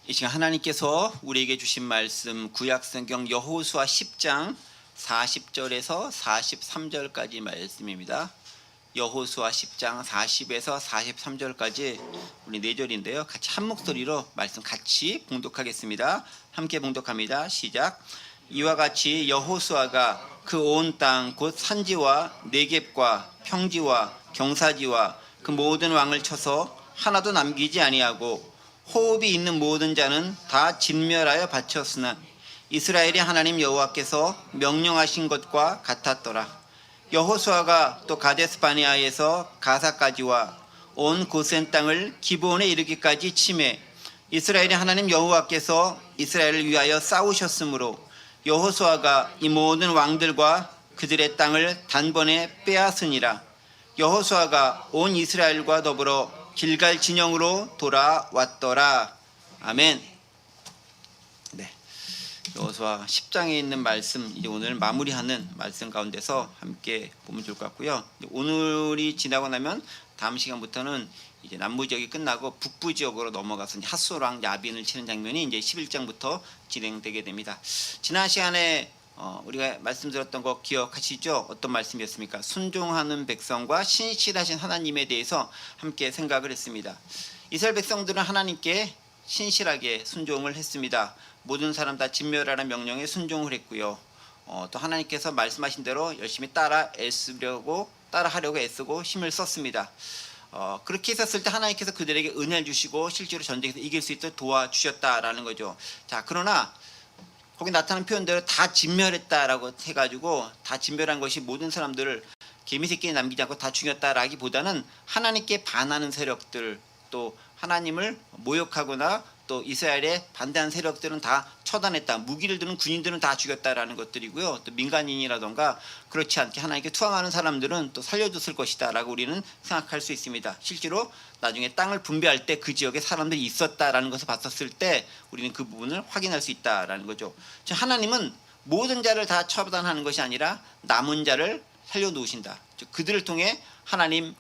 이 시간 하나님께서 우리에게 주신 말씀 구약성경 여호수아 10장 40절에서 43절까지 말씀입니다. 여호수아 10장 40에서 43절까지 우리 4절인데요. 같이 한 목소리로 말씀 같이 봉독하겠습니다. 함께 봉독합니다. 시작. 이와 같이 여호수아가 그 온 땅 곧 산지와 네겝과 평지와 경사지와 그 모든 왕을 쳐서 하나도 남기지 아니하고 호흡이 있는 모든 자는 다 진멸하여 바쳤으나 이스라엘의 하나님 여호와께서 명령하신 것과 같았더라. 여호수아가 또 가데스바네아에서 가사까지와 온 고센 땅을 기브온에 이르기까지 치매 이스라엘의 하나님 여호와께서 이스라엘을 위하여 싸우셨으므로 여호수아가 이 모든 왕들과 그들의 땅을 단번에 빼앗으니라. 여호수아가 온 이스라엘과 더불어 길갈 진영으로 돌아왔더라. 아멘. 네, 여호수아 10장에 있는 말씀 이제 오늘 마무리하는 말씀 가운데서 함께 보면 좋을 것 같고요. 오늘이 지나고 나면 다음 시간부터는 이제 남부 지역이 끝나고 북부 지역으로 넘어가서 핫소랑 야빈을 치는 장면이 이제 11장부터 진행되게 됩니다. 지난 시간에 우리가 말씀드렸던 거 기억하시죠? 어떤 말씀이었습니까? 순종하는 백성과 신실하신 하나님에 대해서 함께 생각을 했습니다. 이스라엘 백성들은 하나님께 신실하게 순종을 했습니다. 모든 사람 다 진멸하라는 명령에 순종을 했고요. 또 하나님께서 말씀하신 대로 열심히 따라하려고 애쓰고 힘을 썼습니다. 그렇게 했었을 때 하나님께서 그들에게 은혜를 주시고 실제로 전쟁에서 이길 수 있도록 도와주셨다라는 거죠. 자, 그러나 거기 나타난 표현대로 다 진멸했다라고 해가지고 다 진멸한 것이 모든 사람들을 개미새끼에 남기지 않고 다 죽였다라기보다는 하나님께 반하는 세력들 또 하나님을 모욕하거나 또 이스라엘에 반대하는 세력들은 다 처단했다. 무기를 드는 군인들은 다 죽였다라는 것들이고요. 또 민간인이라던가 그렇지 않게 하나님께 투항하는 사람들은 또 살려줬을 것이다 라고 우리는 생각할 수 있습니다. 실제로 나중에 땅을 분배할 때 그 지역에 사람들이 있었다라는 것을 봤었을 때 우리는 그 부분을 확인할 수 있다라는 거죠. 하나님은 모든 자를 다 처단하는 것이 아니라 남은 자를 살려놓으신다. 그들을 통해 하나님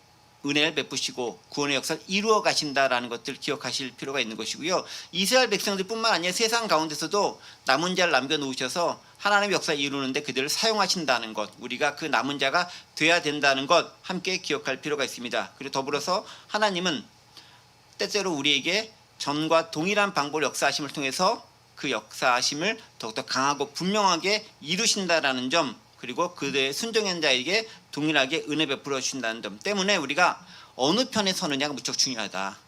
은혜를 베푸시고 구원의 역사를 이루어 가신다라는 것들을 기억하실 필요가 있는 것이고요. 이스라엘 백성들뿐만 아니라 세상 가운데서도 남은 자를 남겨놓으셔서 하나님의 역사를 이루는데 그들을 사용하신다는 것, 우리가 그 남은 자가 돼야 된다는 것 함께 기억할 필요가 있습니다. 그리고 더불어서 하나님은 때때로 우리에게 전과 동일한 방법을 역사하심을 통해서 그 역사하심을 더욱더 강하고 분명하게 이루신다라는 점, 그리고 그들의 순종한 자에게 동일하게 은혜 베풀어 주신다는 점 때문에 우리가 어느 편에 서느냐가 무척 중요하다.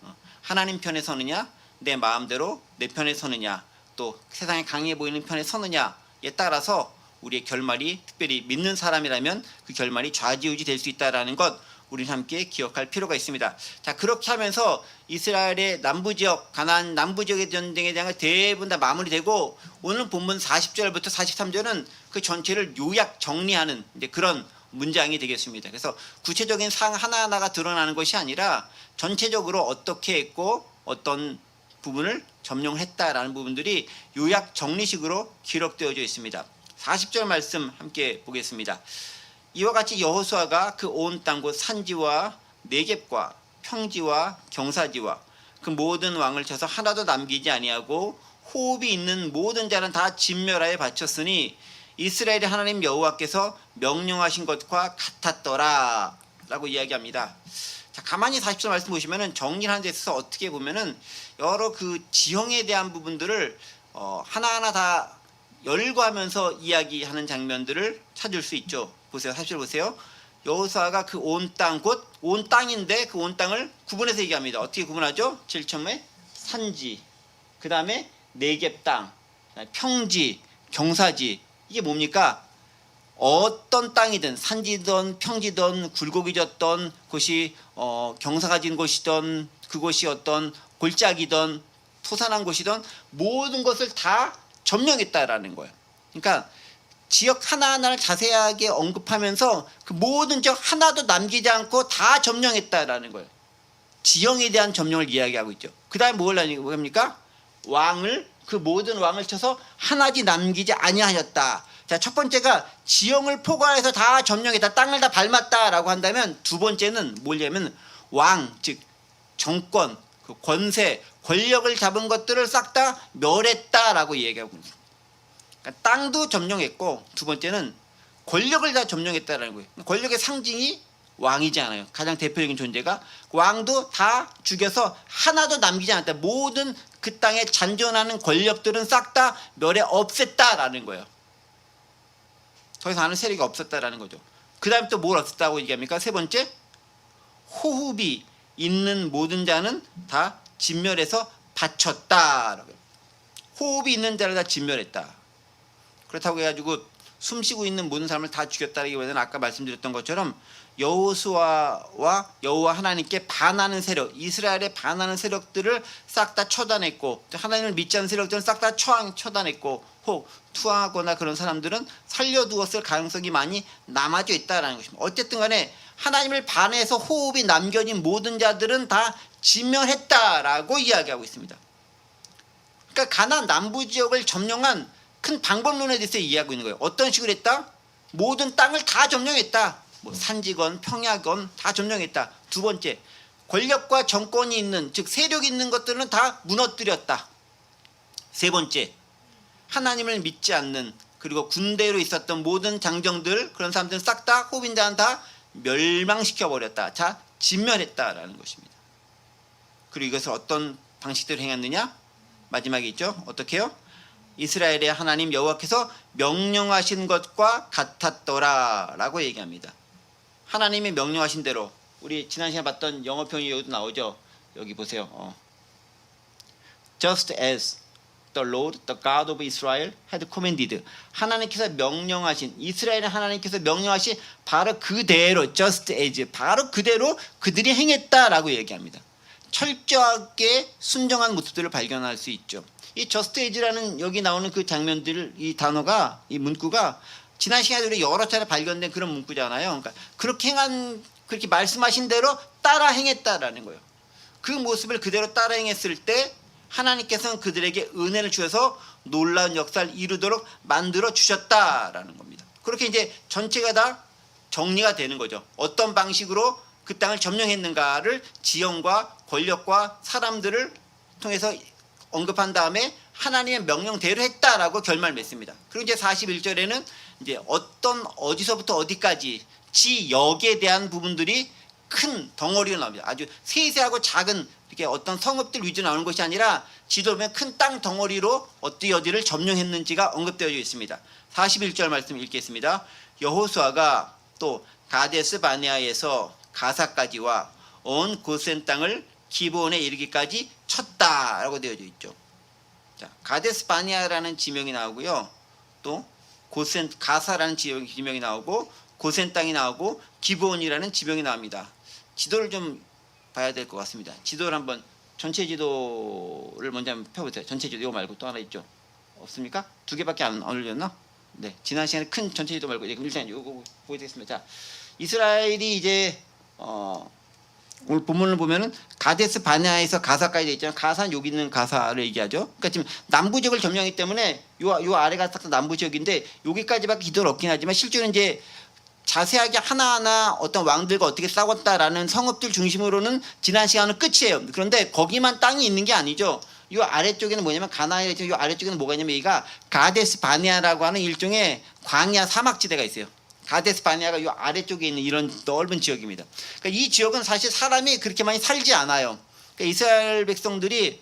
하나님 편에 서느냐, 내 마음대로 내 편에 서느냐, 또 세상에 강해 보이는 편에 서느냐에 따라서 우리의 결말이, 특별히 믿는 사람이라면 그 결말이 좌지우지 될 수 있다는 것 우리는 함께 기억할 필요가 있습니다. 자, 그렇게 하면서 이스라엘의 남부지역, 가나안 남부지역의 전쟁에 대한 대부분 다 마무리되고 오늘 본문 40절부터 43절은 그 전체를 요약 정리하는 이제 그런 문장이 되겠습니다. 그래서 구체적인 사항 하나하나가 드러나는 것이 아니라 전체적으로 어떻게 했고 어떤 부분을 점령했다라는 부분들이 요약 정리식으로 기록되어져 있습니다. 40절 말씀 함께 보겠습니다. 이와 같이 여호수아가 그 온 땅 곧 산지와 네겝과 평지와 경사지와 그 모든 왕을 쳐서 하나도 남기지 아니하고 호흡이 있는 모든 자는 다 진멸하여 바쳤으니 이스라엘의 하나님 여호와께서 명령하신 것과 같았더라 라고 이야기합니다. 자, 가만히 40절 말씀 보시면은 정리하는 데 있어서 어떻게 보면은 여러 그 지형에 대한 부분들을 하나하나 다 열거하면서 이야기하는 장면들을 찾을 수 있죠. 보세요. 40절 보세요. 여호수아가 그 온 땅, 곧 온 땅인데 그 온 땅을 구분해서 얘기합니다. 어떻게 구분하죠? 제일 처음에 산지, 그 다음에 네겝 땅, 평지, 경사지. 이게 뭡니까? 어떤 땅이든 산지든 평지든 굴곡이 졌던 곳이 경사가 진 곳이든 그곳이 어떤 골짜기든 토산한 곳이든 모든 것을 다 점령했다라는 거예요. 그러니까 지역 하나하나를 자세하게 언급하면서 그 모든 지역 하나도 남기지 않고 다 점령했다라는 거예요. 지형에 대한 점령을 이야기하고 있죠. 그 다음에 뭘 합니까? 왕을, 그 모든 왕을 쳐서 하나도 남기지 아니하였다. 자, 첫 번째가 지형을 포괄해서 다 점령했다, 땅을 다 밟았다라고 한다면 두 번째는 뭐냐면 왕, 즉 정권, 그 권세, 권력을 잡은 것들을 싹 다 멸했다라고 얘기하고 있습니다. 그러니까 땅도 점령했고 두 번째는 권력을 다 점령했다라는 거예요. 권력의 상징이 왕이지 않아요. 가장 대표적인 존재가 왕도 다 죽여서 하나도 남기지 않았다. 모든 그 땅에 잔존하는 권력들은 싹 다 멸해 없앴다라는 거예요. 더 이상 하는 세력이 없었다라는 거죠. 그 다음에 또 뭘 없었다고 얘기합니까? 세 번째, 호흡이 있는 모든 자는 다 진멸해서 바쳤다라고. 호흡이 있는 자를 다 진멸했다. 그렇다고 해가지고 숨 쉬고 있는 모든 사람을 다 죽였다기보다는 아까 말씀드렸던 것처럼 여호수아와 여호와 하나님께 반하는 세력, 이스라엘에 반하는 세력들을 싹 다 처단했고, 하나님을 믿지 않는 세력들은 싹 다 처단했고, 혹 투항하거나 그런 사람들은 살려두었을 가능성이 많이 남아져 있다는 것입니다. 어쨌든 간에 하나님을 반해서 호흡이 남겨진 모든 자들은 다 진멸했다라고 이야기하고 있습니다. 그러니까 가나안 남부 지역을 점령한 큰 방법론에 대해서 이야기하고 있는 거예요. 어떤 식으로 했다? 모든 땅을 다 점령했다. 뭐 산지건 평야건 다 점령했다. 두 번째, 권력과 정권이 있는, 즉 세력이 있는 것들은 다 무너뜨렸다. 세 번째, 하나님을 믿지 않는, 그리고 군대로 있었던 모든 장정들, 그런 사람들은 싹 다 호빈자는 다 멸망시켜버렸다. 자, 진멸했다라는 것입니다. 그리고 이것을 어떤 방식대로 행했느냐? 마지막에 있죠. 어떻게 해요? 이스라엘의 하나님 여호와께서 명령하신 것과 같았더라 라고 얘기합니다. 하나님이 명령하신 대로, 우리 지난 시간에 봤던 영어 표현이 여기도 나오죠. 여기 보세요. Just as the Lord, the God of Israel had commanded. 하나님께서 명령하신, 이스라엘의 하나님께서 명령하신 바로 그대로, just as, 바로 그대로 그들이 행했다라고 얘기합니다. 철저하게 순종한 모습들을 발견할 수 있죠. 이 just as라는 여기 나오는 그 장면들, 이 단어가, 이 문구가 지난 시간에 우리 여러 차례 발견된 그런 문구잖아요. 그러니까 그렇게 말씀하신 대로 따라 행했다라는 거예요. 그 모습을 그대로 따라 행했을 때 하나님께서는 그들에게 은혜를 주셔서 놀라운 역사를 이루도록 만들어 주셨다라는 겁니다. 그렇게 이제 전체가 다 정리가 되는 거죠. 어떤 방식으로 그 땅을 점령했는가를 지형과 권력과 사람들을 통해서 언급한 다음에 하나님의 명령대로 했다라고 결말 맺습니다. 그리고 이제 41절에는 이제 어디서부터 어디까지 지역에 대한 부분들이 큰 덩어리로 나옵니다. 아주 세세하고 작은 이렇게 어떤 성읍들 위주로 나오는 것이 아니라 지도를 보면 큰 땅 덩어리로 어디를 점령했는지가 언급되어 있습니다. 41절 말씀 읽겠습니다. 여호수아가 또 가데스 바네아에서 가사까지와 온 고센 땅을 기브온에 이르기까지 쳤다라고 되어져 있죠. 자, 가데스 바네아라는 지명이 나오고요. 또 고센 가사라는 지명이 나오고 고센 땅이 나오고 기브온이라는 지명이 나옵니다. 지도를 좀 봐야 될 것 같습니다. 지도를 한번, 전체 지도를 먼저 한번 펴보세요. 전체 지도 이거 말고 또 하나 있죠. 없습니까? 두 개밖에 안 올렸나? 네, 지난 시간에 큰 전체 지도 말고 일단 이거 보여드리겠습니다. 자, 이스라엘이 이제 오늘 본문을 보면은 가데스 바네아에서 가사까지 돼 있잖아요. 가사는 여기 있는 가사를 얘기하죠. 그러니까 지금 남부 지역을 점령했기 때문에 요 아래가 딱 남부 지역인데 여기까지밖에 기도를 얻긴 하지만 실제로 이제 자세하게 하나하나 어떤 왕들과 어떻게 싸웠다라는 성읍들 중심으로는 지난 시간은 끝이에요. 그런데 거기만 땅이 있는 게 아니죠. 이 아래쪽에는 뭐냐면 가나안의 이 아래쪽에는 뭐가 있냐면 여기가 가데스 바네아라고 하는 일종의 광야 사막지대가 있어요. 가데스 바네아가 이 아래쪽에 있는 이런 넓은 지역입니다. 그러니까 이 지역은 사실 사람이 그렇게 많이 살지 않아요. 그러니까 이스라엘 백성들이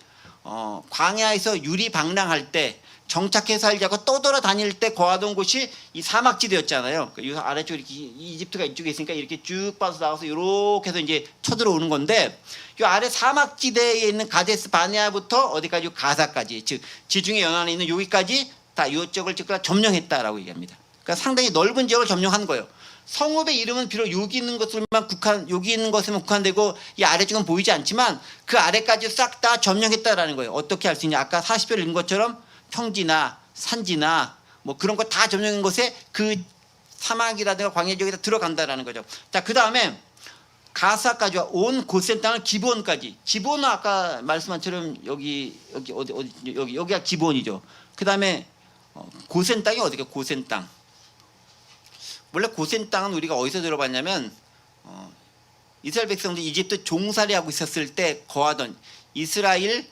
광야에서 유리방랑할 때 정착해서 살지 않고 떠돌아다닐 때 거하던 곳이 이 사막지대였잖아요. 그러니까 이 아래쪽 이렇게 이집트가 이쪽에 있으니까 이렇게 쭉 빠져 나가서 이렇게 해서 이제 쳐들어오는 건데 이 아래 사막지대에 있는 가데스 바네아부터 어디까지 가사까지, 즉 지중해 연안에 있는 여기까지 다 이쪽을 점령했다라고 얘기합니다. 그러니까 상당히 넓은 지역을 점령한 거예요. 성읍의 이름은 비록 여기 있는 것으로만 국한되고 이 아래쪽은 보이지 않지만 그 아래까지 싹 다 점령했다라는 거예요. 어떻게 할 수 있냐? 아까 40절 읽은 것처럼 평지나 산지나 뭐 그런 거 다 점령한 곳에 그 사막이라든가 광야 지역에 들어간다라는 거죠. 자, 그 다음에 가사까지와 온 고센 땅을 기브온까지. 기브온은 아까 말씀한 것처럼 여기가 기브온이죠. 그 다음에 고센 땅이 어디가 고센 땅. 원래 고센 땅은 우리가 어디서 들어봤냐면 이스라엘 백성들이 이집트 종살이하고 있었을 때 거하던 이스라엘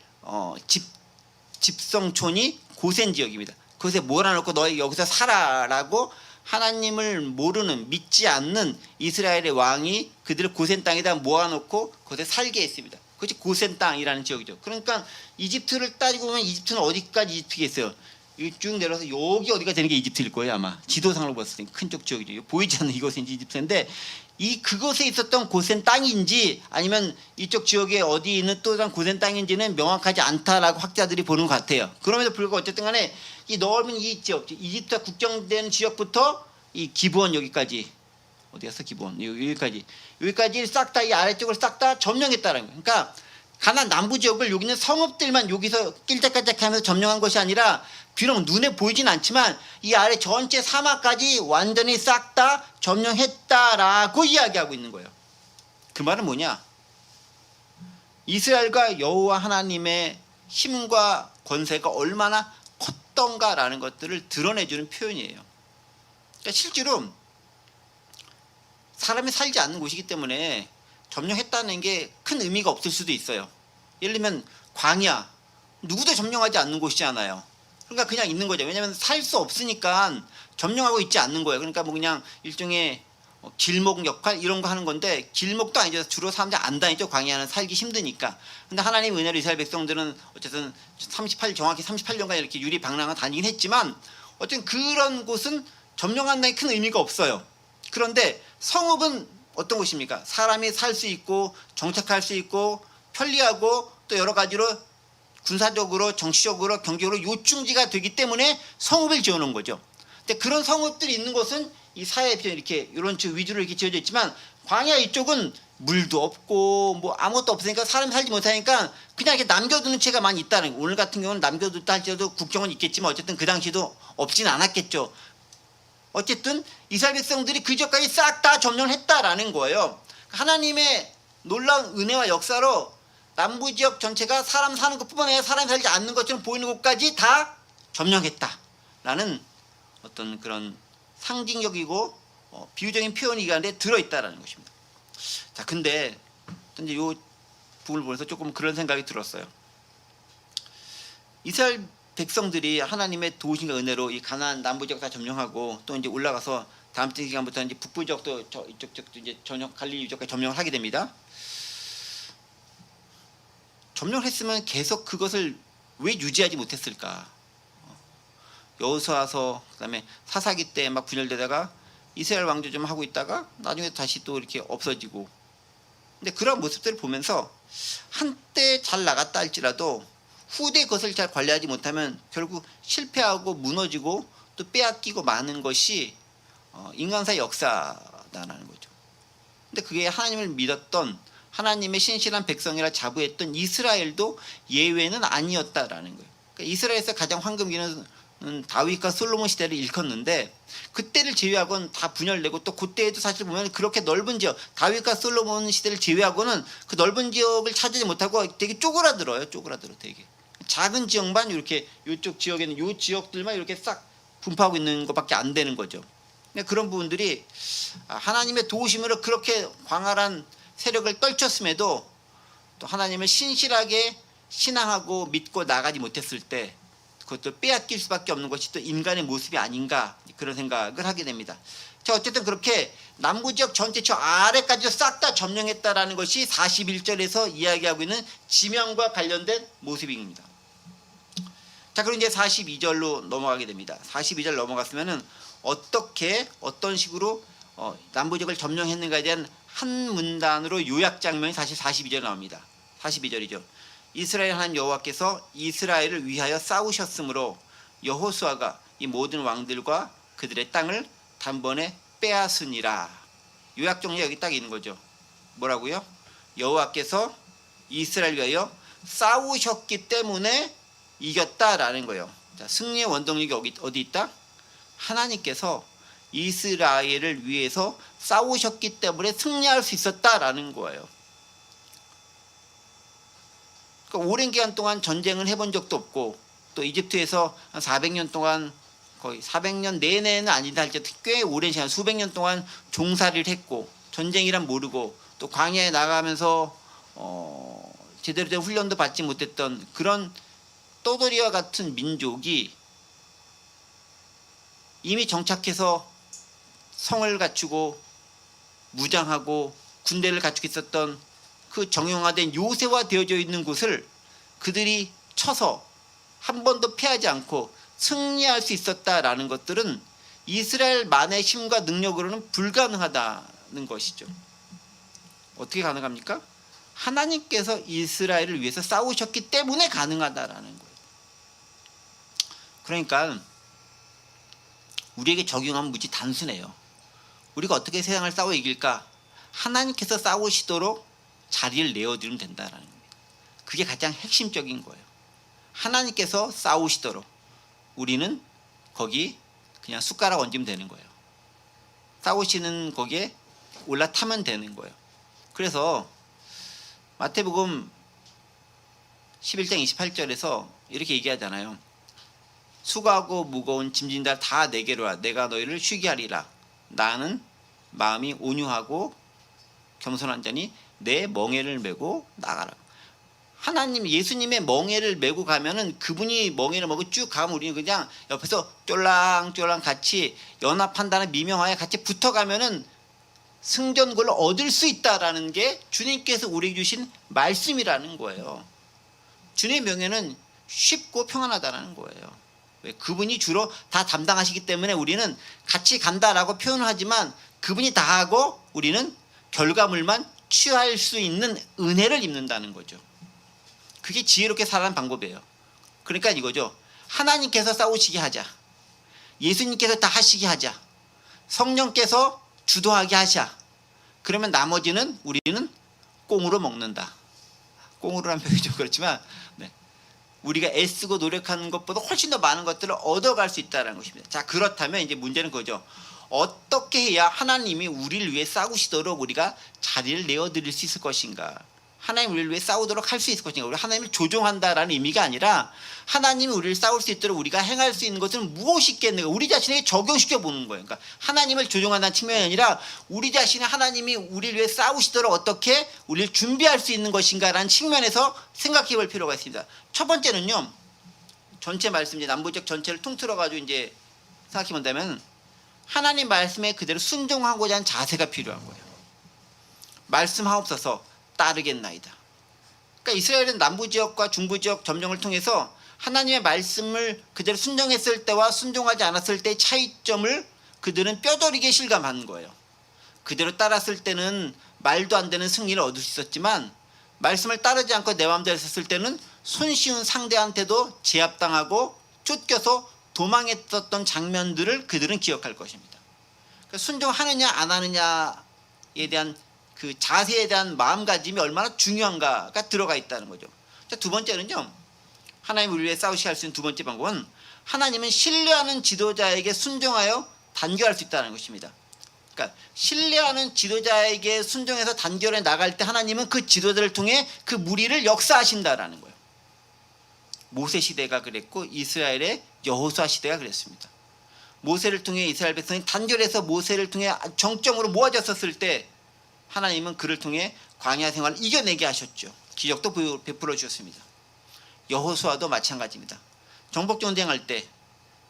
집성촌이 고센 지역입니다. 그것에 몰아넣고 너희 여기서 살아라고 하나님을 모르는 믿지 않는 이스라엘의 왕이 그들을 고센 땅에다 모아놓고 거기에 살게 했습니다. 그것이 고센 땅이라는 지역이죠. 그러니까 이집트를 따지고 보면 이집트는 어디까지 이집트겠어요? 쭉 내려서 여기 어디가 되는 게 이집트일 거예요 아마. 지도상으로 봤을 때 큰 쪽 지역이죠. 보이지 않는 이곳이 이집트인데 그곳에 있었던 고센 땅인지 아니면 이쪽 지역에 어디 있는 또 다른 고센 땅인지는 명확하지 않다라고 학자들이 보는 것 같아요. 그럼에도 불구하고 어쨌든 간에 이 넓은 이 지역, 이집트와 국경된 지역부터 이 기브온 여기까지 어디 갔어 기브온 여기까지 싹 다 이 아래쪽을 싹 다 점령했다라는 거예요. 그러니까 가나안 남부 지역을 여기 있는 성읍들만 여기서 낄짝깔짝하면서 점령한 것이 아니라 비록 눈에 보이진 않지만 이 아래 전체 사막까지 완전히 싹 다 점령했다라고 이야기하고 있는 거예요. 그 말은 뭐냐? 이스라엘과 여호와 하나님의 힘과 권세가 얼마나 컸던가라는 것들을 드러내주는 표현이에요. 그러니까 실제로 사람이 살지 않는 곳이기 때문에 점령했다는 게 큰 의미가 없을 수도 있어요. 예를 들면 광야, 누구도 점령하지 않는 곳이잖아요. 그러니까 그냥 있는 거죠. 왜냐하면 살 수 없으니까 점령하고 있지 않는 거예요. 그러니까 뭐 그냥 일종의 길목 역할 이런 거 하는 건데 길목도 아니죠. 주로 사람들이 안 다니죠. 광야는 살기 힘드니까. 근데 하나님 은혜로 이스라엘 백성들은 어쨌든 정확히 38년간 이렇게 유리방랑을 다니긴 했지만 어쨌든 그런 곳은 점령한다는 큰 의미가 없어요. 그런데 성읍은 어떤 곳입니까? 사람이 살 수 있고 정착할 수 있고 편리하고 또 여러 가지로 군사적으로 정치적으로 경제적으로 요충지가 되기 때문에 성읍을 지어놓은 거죠. 근데 그런 성읍들이 있는 곳은 이 사해 이렇게 이런 위주로 이렇게 지어져 있지만 광야 이쪽은 물도 없고 뭐 아무것도 없으니까 사람이 살지 못하니까 그냥 이렇게 남겨두는 채가 많이 있다는 거예요. 오늘 같은 경우는 남겨뒀다 할지라도 국경은 있겠지만 어쨌든 그 당시도 없진 않았겠죠. 어쨌든 이스라엘 백성들이 그 지역까지 싹 다 점령을 했다라는 거예요. 하나님의 놀라운 은혜와 역사로 남부 지역 전체가 사람 사는 것뿐만 아니라 사람이 살지 않는 것처럼 보이는 곳까지 다 점령했다라는 어떤 그런 상징적이고 비유적인 표현이 이 안에 들어있다라는 것입니다. 자, 근데 이제 이 부분을 보면서 조금 그런 생각이 들었어요. 이스라엘 백성들이 하나님의 도우심과 은혜로 이 가나안 남부 지역 다 점령하고 또 이제 올라가서 다음 주 기간부터 이제 북부 지역도 이쪽 지역도 이제 전역 갈릴리 지역까지 점령을 하게 됩니다. 점령을 했으면 계속 그것을 왜 유지하지 못했을까? 여호수아서 그다음에 사사기 때 막 분열되다가 이스라엘 왕조 좀 하고 있다가 나중에 다시 또 이렇게 없어지고. 근데 그런 모습들을 보면서 한때 잘 나갔다 할지라도 후대 것을 잘 관리하지 못하면 결국 실패하고 무너지고 또 빼앗기고 마는 것이 인간사의 역사다라는 거죠. 근데 그게 하나님을 믿었던 하나님의 신실한 백성이라 자부했던 이스라엘도 예외는 아니었다라는 거예요. 그러니까 이스라엘에서 가장 황금기는 다윗과 솔로몬 시대를 일컫는데 그때를 제외하고는 다 분열되고 또 그때에도 사실 보면 그렇게 넓은 지역 다윗과 솔로몬 시대를 제외하고는 그 넓은 지역을 차지하지 못하고 되게 쪼그라들어요. 되게 작은 지역만 이렇게 이쪽 지역에는 이 지역들만 이렇게 싹 분포하고 있는 것밖에 안 되는 거죠. 그런 부분들이 하나님의 도우심으로 그렇게 광활한 세력을 떨쳤음에도 또 하나님을 신실하게 신앙하고 믿고 나가지 못했을 때 그것도 빼앗길 수밖에 없는 것이 또 인간의 모습이 아닌가 그런 생각을 하게 됩니다. 자, 어쨌든 그렇게 남부지역 전체 저 아래까지도 싹 다 점령했다라는 것이 41절에서 이야기하고 있는 지명과 관련된 모습입니다. 자, 그럼 이제 42절로 넘어가게 됩니다. 42절 넘어갔으면은 어떤 식으로 남부지역을 점령했는가에 대한 한 문단으로 요약 장면이 사실 42절에 나옵니다. 42절이죠. 이스라엘 하나님 여호와께서 이스라엘을 위하여 싸우셨으므로 여호수아가 이 모든 왕들과 그들의 땅을 단번에 빼앗으니라. 요약 정리 여기 딱 있는 거죠. 뭐라고요? 여호와께서 이스라엘 위하여 싸우셨기 때문에 이겼다라는 거예요. 자, 승리의 원동력이 어디 있다? 하나님께서 이스라엘을 위해서 싸우셨기 때문에 승리할 수 있었다라는 거예요. 그러니까 오랜 기간 동안 전쟁을 해본 적도 없고 또 이집트에서 한 400년 동안 거의 400년 내내는 아니다 할지라도 꽤 오랜 시간 수백 년 동안 종살이를 했고 전쟁이란 모르고 또 광야에 나가면서 제대로 된 훈련도 받지 못했던 그런 떠돌이와 같은 민족이 이미 정착해서 성을 갖추고 무장하고 군대를 갖추고 있었던 그 정형화된 요새화 되어져 있는 곳을 그들이 쳐서 한 번도 패하지 않고 승리할 수 있었다라는 것들은 이스라엘만의 힘과 능력으로는 불가능하다는 것이죠. 어떻게 가능합니까? 하나님께서 이스라엘을 위해서 싸우셨기 때문에 가능하다라는 거예요. 그러니까 우리에게 적용하면 무지 단순해요. 우리가 어떻게 세상을 싸워 이길까? 하나님께서 싸우시도록 자리를 내어드리면 된다라는 겁니다. 그게 가장 핵심적인 거예요. 하나님께서 싸우시도록 우리는 거기 그냥 숟가락 얹으면 되는 거예요. 싸우시는 거기에 올라타면 되는 거예요. 그래서 마태복음 11장 28절에서 이렇게 얘기하잖아요. 수고하고 무거운 짐진 자 다 내게로 와. 내가 너희를 쉬게 하리라. 나는 마음이 온유하고 겸손한 자니 내 멍에를 메고 나가라. 하나님 예수님의 멍에를 메고 가면은 그분이 멍에를 메고 쭉 가면 우리는 그냥 옆에서 쫄랑쫄랑 같이 연합한다는 미명하에 같이 붙어가면은 승전국을 얻을 수 있다라는 게 주님께서 우리에게 주신 말씀이라는 거예요. 주님의 명예는 쉽고 평안하다라는 거예요. 왜? 그분이 주로 다 담당하시기 때문에 우리는 같이 간다라고 표현을 하지만 그분이 다 하고 우리는 결과물만 취할 수 있는 은혜를 입는다는 거죠. 그게 지혜롭게 살아가는 방법이에요. 그러니까 이거죠. 하나님께서 싸우시게 하자. 예수님께서 다 하시게 하자. 성령께서 주도하게 하자. 그러면 나머지는 우리는 꽁으로 먹는다. 꽁으로라는 표현이 좀 그렇지만 네. 우리가 애쓰고 노력하는 것보다 훨씬 더 많은 것들을 얻어갈 수 있다는 것입니다. 자, 그렇다면 이제 문제는 그거죠. 어떻게 해야 하나님이 우리를 위해 싸우시도록 우리가 자리를 내어드릴 수 있을 것인가? 하나님 우리를 위해 싸우도록 할 수 있을 것인가? 우리 하나님을 조종한다라는 의미가 아니라 하나님이 우리를 싸울 수 있도록 우리가 행할 수 있는 것은 무엇이 있겠는가? 우리 자신에게 적용시켜 보는 거예요. 그러니까 하나님을 조종한다는 측면이 아니라 우리 자신이 하나님이 우리를 위해 싸우시도록 어떻게 우리를 준비할 수 있는 것인가라는 측면에서 생각해 볼 필요가 있습니다. 첫 번째는요. 전체 말씀 이제 남부적 전체를 통틀어 가지고 이제 생각해 본다면 하나님 말씀에 그대로 순종하고자 하는 자세가 필요한 거예요. 말씀하옵소서 따르겠나이다. 그러니까 이스라엘은 남부지역과 중부지역 점령을 통해서 하나님의 말씀을 그대로 순종했을 때와 순종하지 않았을 때의 차이점을 그들은 뼈저리게 실감하는 거예요. 그대로 따랐을 때는 말도 안 되는 승리를 얻을 수 있었지만 말씀을 따르지 않고 내 마음대로 했을 때는 손쉬운 상대한테도 제압당하고 쫓겨서 도망했었던 장면들을 그들은 기억할 것입니다. 그러니까 순종하느냐 안 하느냐에 대한 그 자세에 대한 마음가짐이 얼마나 중요한가가 들어가 있다는 거죠. 자, 두 번째는요. 하나님 우리를 위해 싸우시게 할 수 있는 두 번째 방법은 하나님은 신뢰하는 지도자에게 순종하여 단결할 수 있다는 것입니다. 그러니까 신뢰하는 지도자에게 순종해서 단결해 나갈 때 하나님은 그 지도자를 통해 그 무리를 역사하신다라는 거예요. 모세 시대가 그랬고 이스라엘의 여호수아 시대가 그랬습니다. 모세를 통해 이스라엘 백성이 단결해서 모세를 통해 정점으로 모아졌었을 때 하나님은 그를 통해 광야 생활을 이겨내게 하셨죠. 기적도 베풀어 주셨습니다. 여호수아도 마찬가지입니다. 정복전쟁할 때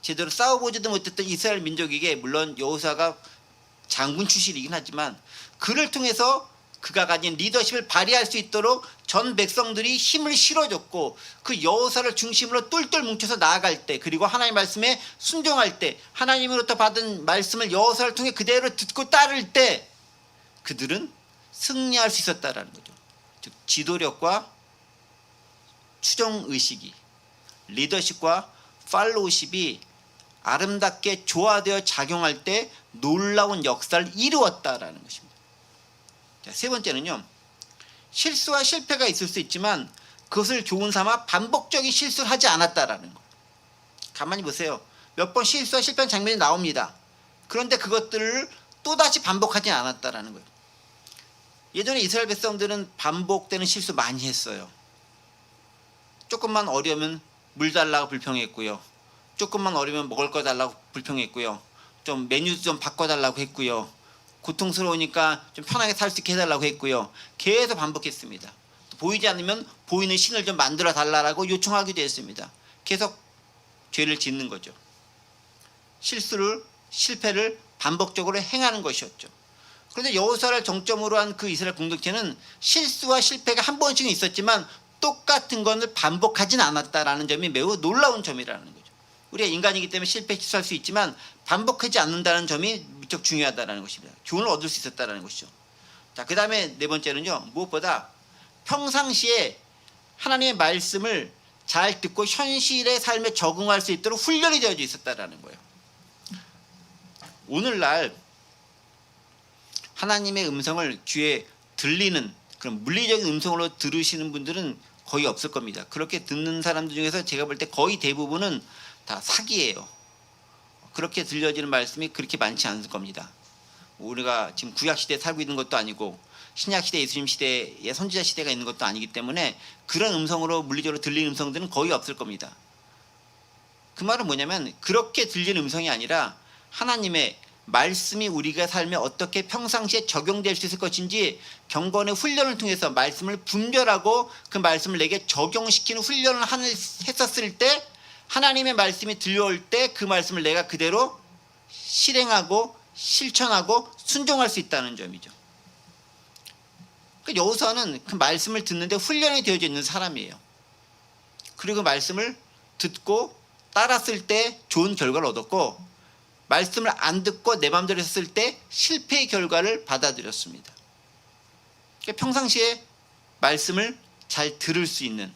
제대로 싸워보지도 못했던 이스라엘 민족에게 물론 여호수아가 장군 출신이긴 하지만 그를 통해서 그가 가진 리더십을 발휘할 수 있도록 전 백성들이 힘을 실어줬고 그 여호수아를 중심으로 똘똘 뭉쳐서 나아갈 때 그리고 하나님 말씀에 순종할 때 하나님으로부터 받은 말씀을 여호수아를 통해 그대로 듣고 따를 때 그들은 승리할 수 있었다라는 거죠. 즉 지도력과 추종의식이 리더십과 팔로우십이 아름답게 조화되어 작용할 때 놀라운 역사를 이루었다라는 것입니다. 자, 세 번째는요. 실수와 실패가 있을 수 있지만 그것을 교훈 삼아 반복적인 실수를 하지 않았다라는 거. 가만히 보세요. 몇 번 실수와 실패한 장면이 나옵니다. 그런데 그것들을 또다시 반복하지 않았다라는 거예요. 예전에 이스라엘 백성들은 반복되는 실수 많이 했어요. 조금만 어려우면 물 달라고 불평했고요. 조금만 어려우면 먹을 거 달라고 불평했고요. 좀 메뉴도 좀 바꿔달라고 했고요. 고통스러우니까 좀 편하게 살 수 있게 해달라고 했고요. 계속 반복했습니다. 보이지 않으면 보이는 신을 좀 만들어 달라고 요청하기도 했습니다. 계속 죄를 짓는 거죠. 실패를 반복적으로 행하는 것이었죠. 그런데 여호수아를 정점으로 한 그 이스라엘 공동체는 실수와 실패가 한 번씩은 있었지만 똑같은 것을 반복하진 않았다라는 점이 매우 놀라운 점이라는 거죠. 우리가 인간이기 때문에 실수할 수 있지만 반복하지 않는다는 점이 무척 중요하다는 것입니다. 교훈을 얻을 수 있었다는 것이죠. 자, 그 다음에 네 번째는요, 무엇보다 평상시에 하나님의 말씀을 잘 듣고 현실의 삶에 적응할 수 있도록 훈련이 되어져 있었다는 거예요. 오늘날 하나님의 음성을 귀에 들리는 그런 물리적인 음성으로 들으시는 분들은 거의 없을 겁니다. 그렇게 듣는 사람들 중에서 제가 볼 때 거의 대부분은 다 사기예요. 그렇게 들려지는 말씀이 그렇게 많지 않을 겁니다. 우리가 지금 구약시대에 살고 있는 것도 아니고 신약시대 예수님 시대에 선지자 시대가 있는 것도 아니기 때문에 그런 음성으로 물리적으로 들리는 음성들은 거의 없을 겁니다. 그 말은 뭐냐면 그렇게 들리는 음성이 아니라 하나님의 말씀이 우리가 삶에 어떻게 평상시에 적용될 수 있을 것인지 경건의 훈련을 통해서 말씀을 분별하고 그 말씀을 내게 적용시키는 훈련을 했었을 때 하나님의 말씀이 들려올 때 그 말씀을 내가 그대로 실행하고 실천하고 순종할 수 있다는 점이죠. 여호수아는 그 말씀을 듣는데 훈련이 되어져 있는 사람이에요. 그리고 그 말씀을 듣고 따랐을 때 좋은 결과를 얻었고 말씀을 안 듣고 내 마음대로 했을 때 실패의 결과를 받아들였습니다. 평상시에 말씀을 잘 들을 수 있는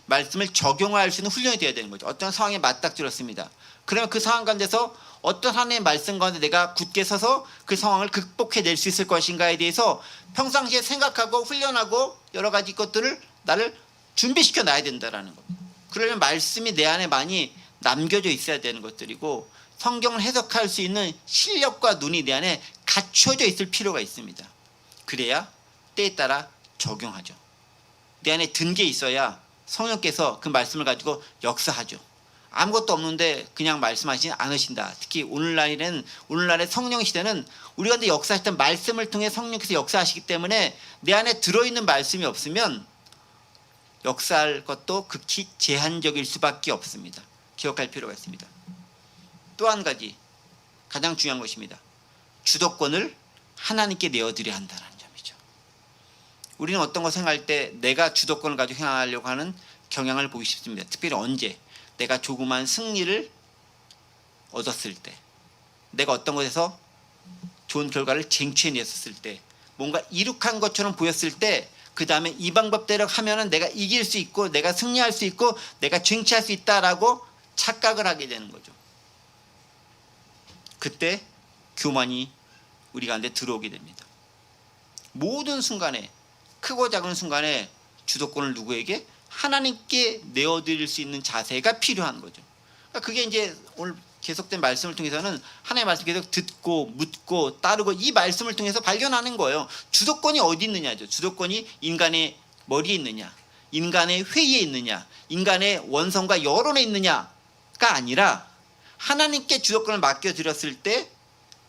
말씀을 적용할 수 있는 훈련이 되어야 되는 거죠. 어떤 상황에 맞닥뜨렸습니다. 그러면 그 상황 가운데서 어떤 하나님의 말씀 가운데 내가 굳게 서서 그 상황을 극복해낼 수 있을 것인가에 대해서 평상시에 생각하고 훈련하고 여러 가지 것들을 나를 준비시켜 놔야 된다는 겁니다. 그러려면 말씀이 내 안에 많이 남겨져 있어야 되는 것들이고 성경을 해석할 수 있는 실력과 눈이 내 안에 갖춰져 있을 필요가 있습니다. 그래야 때에 따라 적용하죠. 내 안에 든 게 있어야 성령께서 그 말씀을 가지고 역사하죠. 아무것도 없는데 그냥 말씀하시지 않으신다. 특히 오늘날의 성령 시대는 우리 가운데 역사하셨던 말씀을 통해 성령께서 역사하시기 때문에 내 안에 들어있는 말씀이 없으면 역사할 것도 극히 제한적일 수밖에 없습니다. 기억할 필요가 있습니다. 또 한 가지 가장 중요한 것입니다. 주도권을 하나님께 내어드려야 한다는 점이죠. 우리는 어떤 것을 행할 때 내가 주도권을 가지고 행하려고 하는 경향을 보기 쉽습니다. 특별히 언제 내가 조그만 승리를 얻었을 때, 내가 어떤 것에서 좋은 결과를 쟁취해냈었을 때, 뭔가 이룩한 것처럼 보였을 때 그 다음에 이 방법대로 하면은 내가 이길 수 있고 내가 승리할 수 있고 내가 쟁취할 수 있다라고 착각을 하게 되는 거죠. 그때 교만이 우리 가운데 들어오게 됩니다. 모든 순간에 크고 작은 순간에 주도권을 누구에게? 하나님께 내어드릴 수 있는 자세가 필요한 거죠. 그러니까 그게 이제 오늘 계속된 말씀을 통해서는 하나님의 말씀 계속 듣고 묻고 따르고 이 말씀을 통해서 발견하는 거예요. 주도권이 어디 있느냐죠. 주도권이 인간의 머리에 있느냐, 인간의 회의에 있느냐, 인간의 원성과 여론에 있느냐가 아니라 하나님께 주도권을 맡겨드렸을 때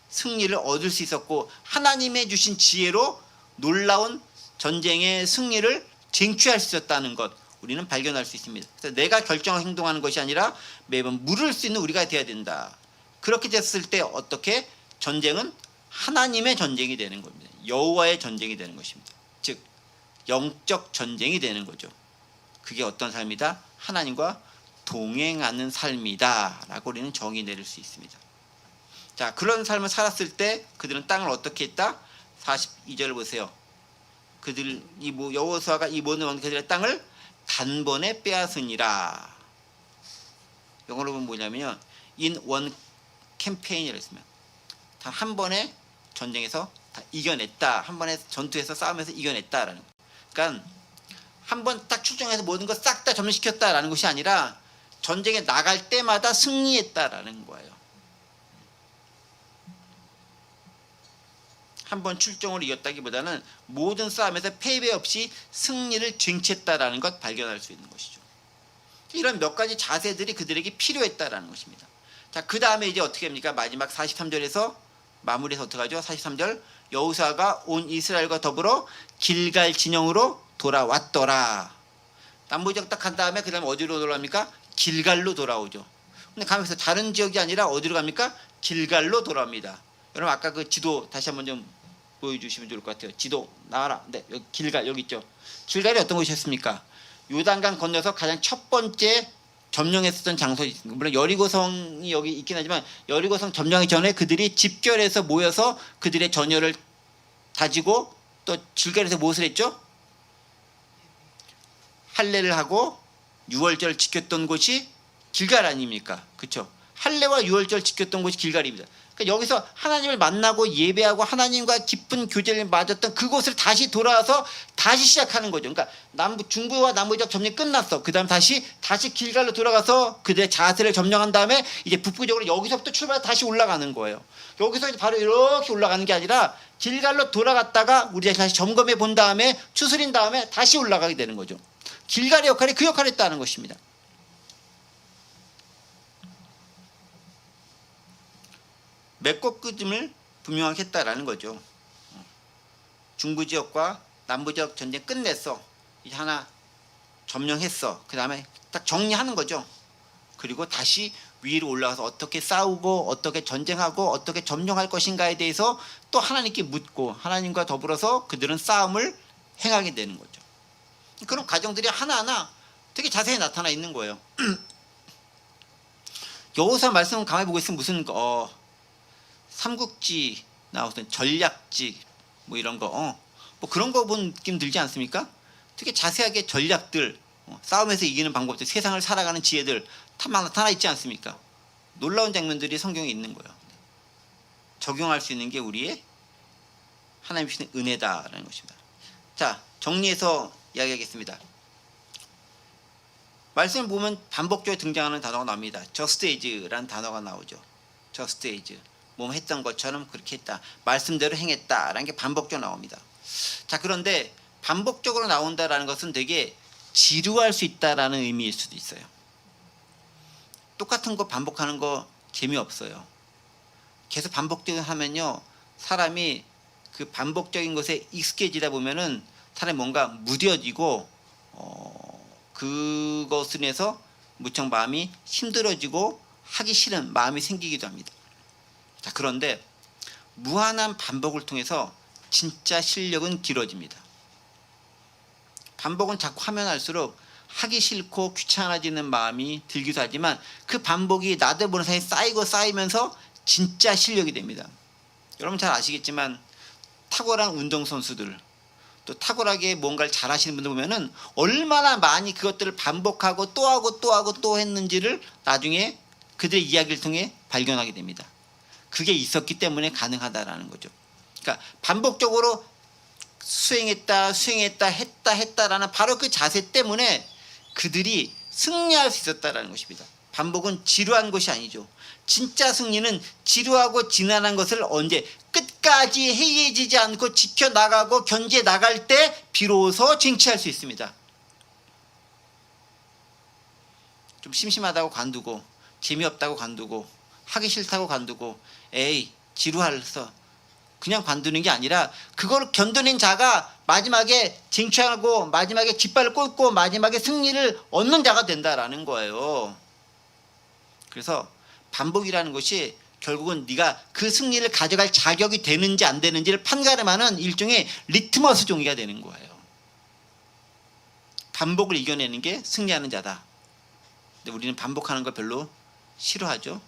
승리를 얻을 수 있었고 하나님의 주신 지혜로 놀라운 전쟁의 승리를 쟁취할 수 있었다는 것 우리는 발견할 수 있습니다. 그래서 내가 결정하고 행동하는 것이 아니라 매번 물을 수 있는 우리가 되어야 된다. 그렇게 됐을 때 어떻게 전쟁은 하나님의 전쟁이 되는 겁니다. 여호와의 전쟁이 되는 것입니다. 즉 영적 전쟁이 되는 거죠. 그게 어떤 삶이다? 하나님과 동행하는 삶이다 라고 우리는 정의 내릴 수 있습니다. 자, 그런 삶을 살았을 때 그들은 땅을 어떻게 했다? 42절 보세요. 여호수아가 이 모든 그들의 땅을 단번에 빼앗으니라. 영어로 보면 뭐냐면요, in one campaign이라고 했으면 단 한 번에 전쟁에서 다 이겨냈다. 한 번에 전투에서 싸움에서 이겨냈다라는 거. 그러니까 한 번 딱 출정해서 모든 거 싹 다 점령시켰다라는 것이 아니라 전쟁에 나갈 때마다 승리했다라는 거예요. 한 번 출정으로 이겼다기보다는 모든 싸움에서 패배 없이 승리를 쟁취했다라는 것 발견할 수 있는 것이죠. 이런 몇 가지 자세들이 그들에게 필요했다라는 것입니다. 자, 그 다음에 이제 어떻게 합니까? 마지막 43절에서 마무리해서 어떻게 하죠? 43절 여호수아가 온 이스라엘과 더불어 길갈 진영으로 돌아왔더라. 남부지역 딱 간 다음에 그 다음에 어디로 돌아갑니까? 길갈로 돌아오죠. 근데 가면서 다른 지역이 아니라 어디로 갑니까? 길갈로 돌아옵니다. 여러분 아까 그 지도 다시 한번 좀 보여주시면 좋을 것 같아요. 지도 나와라. 네, 여기 길갈 여기 있죠. 길갈이 어떤 곳이었습니까? 요단강 건너서 가장 첫 번째 점령했었던 장소, 물론 여리고성이 여기 있긴 하지만 여리고성 점령하기 전에 그들이 집결해서 모여서 그들의 전열을 다지고 또 길갈에서 무엇을 했죠? 할례를 하고 유월절 지켰던 곳이 길갈 아닙니까? 그렇죠? 할례와 유월절 지켰던 곳이 길갈입니다. 그러니까 여기서 하나님을 만나고 예배하고 하나님과 깊은 교제를 맺었던 그곳을 다시 돌아와서 다시 시작하는 거죠. 그러니까 중부와 남부지역 점령이 끝났어. 그다음 다시 길갈로 돌아가서 그들의 자세를 점령한 다음에 이제 북부적으로 여기서부터 출발해서 다시 올라가는 거예요. 여기서 이제 바로 이렇게 올라가는 게 아니라 길갈로 돌아갔다가 우리가 다시 점검해 본 다음에 추스린 다음에 다시 올라가게 되는 거죠. 길갈의 역할이 그 역할을 했다는 것입니다. 메꿔끄짐을 분명하게 했다라는 거죠. 중부지역과 남부지역 전쟁 끝냈어. 이제 하나 점령했어. 그 다음에 딱 정리하는 거죠. 그리고 다시 위로 올라가서 어떻게 싸우고 어떻게 전쟁하고 어떻게 점령할 것인가에 대해서 또 하나님께 묻고 하나님과 더불어서 그들은 싸움을 행하게 되는 거죠. 그런 과정들이 하나하나 되게 자세히 나타나 있는 거예요. 여호수아 말씀을 가만히 보고 있으면 무슨 삼국지 나오던 전략지 뭐 이런 거 뭐 그런 거 본 느낌 들지 않습니까? 되게 자세하게 전략들 싸움에서 이기는 방법들 세상을 살아가는 지혜들 다 나타나 있지 않습니까? 놀라운 장면들이 성경에 있는 거예요. 적용할 수 있는 게 우리의 하나님 주시는 은혜다라는 것입니다. 자, 정리해서 이야기하겠습니다. 말씀을 보면 반복적으로 등장하는 단어가 나옵니다. just as라는 단어가 나오죠. just as 뭐 했던 것처럼 그렇게 했다. 말씀대로 행했다라는 게 반복적으로 나옵니다. 자, 그런데 반복적으로 나온다라는 것은 되게 지루할 수 있다라는 의미일 수도 있어요. 똑같은 거 반복하는 거 재미없어요. 계속 반복적으로 하면요, 사람이 그 반복적인 것에 익숙해지다 보면은 사람이 뭔가 무뎌지고 그것을 인해서 무척 마음이 힘들어지고 하기 싫은 마음이 생기기도 합니다. 자, 그런데 무한한 반복을 통해서 진짜 실력은 길어집니다. 반복은 자꾸 하면 할수록 하기 싫고 귀찮아지는 마음이 들기도 하지만 그 반복이 나도 모르는 사이에 쌓이고 쌓이면서 진짜 실력이 됩니다. 여러분 잘 아시겠지만 탁월한 운동선수들 또 탁월하게 뭔가를 잘하시는 분들 보면은 얼마나 많이 그것들을 반복하고 또 하고 또 하고 또 했는지를 나중에 그들의 이야기를 통해 발견하게 됩니다. 그게 있었기 때문에 가능하다라는 거죠. 그러니까 반복적으로 했다라는 바로 그 자세 때문에 그들이 승리할 수 있었다라는 것입니다. 반복은 지루한 것이 아니죠. 진짜 승리는 지루하고 지난한 것을 언제 끝까지 해이해지지 않고 지켜나가고 견제 나갈 때 비로소 쟁취할 수 있습니다. 좀 심심하다고 관두고 재미없다고 관두고 하기 싫다고 관두고 에이 지루해서 그냥 관두는 게 아니라 그걸 견뎌낸 자가 마지막에 쟁취하고 마지막에 깃발을 꽂고 마지막에 승리를 얻는 자가 된다라는 거예요. 그래서 반복이라는 것이 결국은 네가 그 승리를 가져갈 자격이 되는지 안 되는지를 판가름하는 일종의 리트머스 종이가 되는 거예요. 반복을 이겨내는 게 승리하는 자다. 근데 우리는 반복하는 걸 별로 싫어하죠.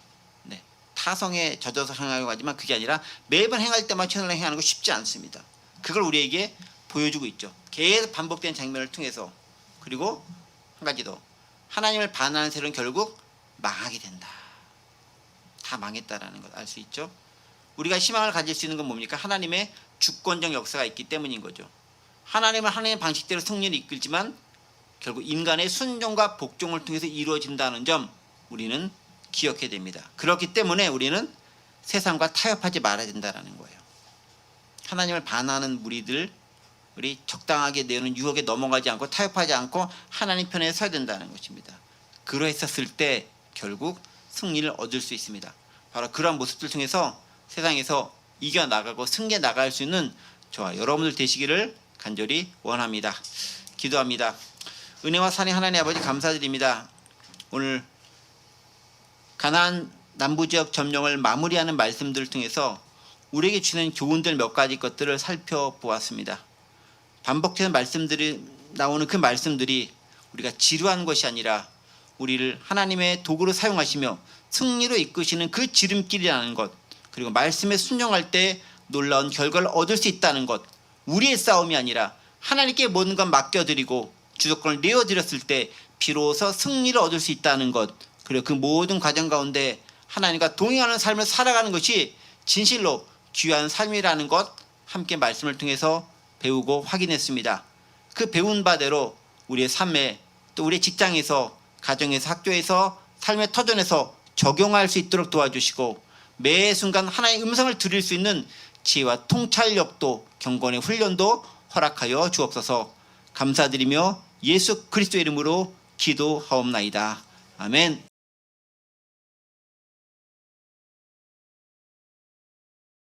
네. 타성에 젖어서 행하려고 하지만 그게 아니라 매번 행할 때만 최선을 행하는 거 쉽지 않습니다. 그걸 우리에게 보여주고 있죠. 계속 반복된 장면을 통해서. 그리고 한 가지 더, 하나님을 반하는 세력은 결국 망하게 된다. 다 망했다라는 걸 알 수 있죠. 우리가 희망을 가질 수 있는 건 뭡니까? 하나님의 주권적 역사가 있기 때문인 거죠. 하나님은 하나님의 방식대로 승리를 이끌지만 결국 인간의 순종과 복종을 통해서 이루어진다는 점 우리는 기억해야 됩니다. 그렇기 때문에 우리는 세상과 타협하지 말아야 된다는 거예요. 하나님을 반하는 무리들이 적당하게 내는 유혹에 넘어가지 않고 타협하지 않고 하나님 편에 서야 된다는 것입니다. 그러했었을 때 결국 승리를 얻을 수 있습니다. 바로 그런 모습들 통해서 세상에서 이겨나가고 승리해 나갈 수 있는 저와 여러분들 되시기를 간절히 원합니다. 기도합니다. 은혜와 산의 하나님 아버지 감사드립니다. 오늘 가나안 남부지역 점령을 마무리하는 말씀들을 통해서 우리에게 주는 교훈들 몇 가지 것들을 살펴보았습니다. 반복되는 말씀들이 나오는 그 말씀들이 우리가 지루한 것이 아니라 우리를 하나님의 도구로 사용하시며 승리로 이끄시는 그 지름길이라는 것, 그리고 말씀에 순종할 때 놀라운 결과를 얻을 수 있다는 것, 우리의 싸움이 아니라 하나님께 모든 것 맡겨드리고 주도권을 내어드렸을 때 비로소 승리를 얻을 수 있다는 것, 그리고 그 모든 과정 가운데 하나님과 동행하는 삶을 살아가는 것이 진실로 귀한 삶이라는 것 함께 말씀을 통해서 배우고 확인했습니다. 그 배운 바대로 우리의 삶에 또 우리의 직장에서 가정에서 학교에서 삶의 터전에서 적용할 수 있도록 도와주시고 매 순간 하나님의 음성을 들을 수 있는 지혜와 통찰력도 경건의 훈련도 허락하여 주옵소서. 감사드리며 예수 그리스도의 이름으로 기도하옵나이다. 아멘.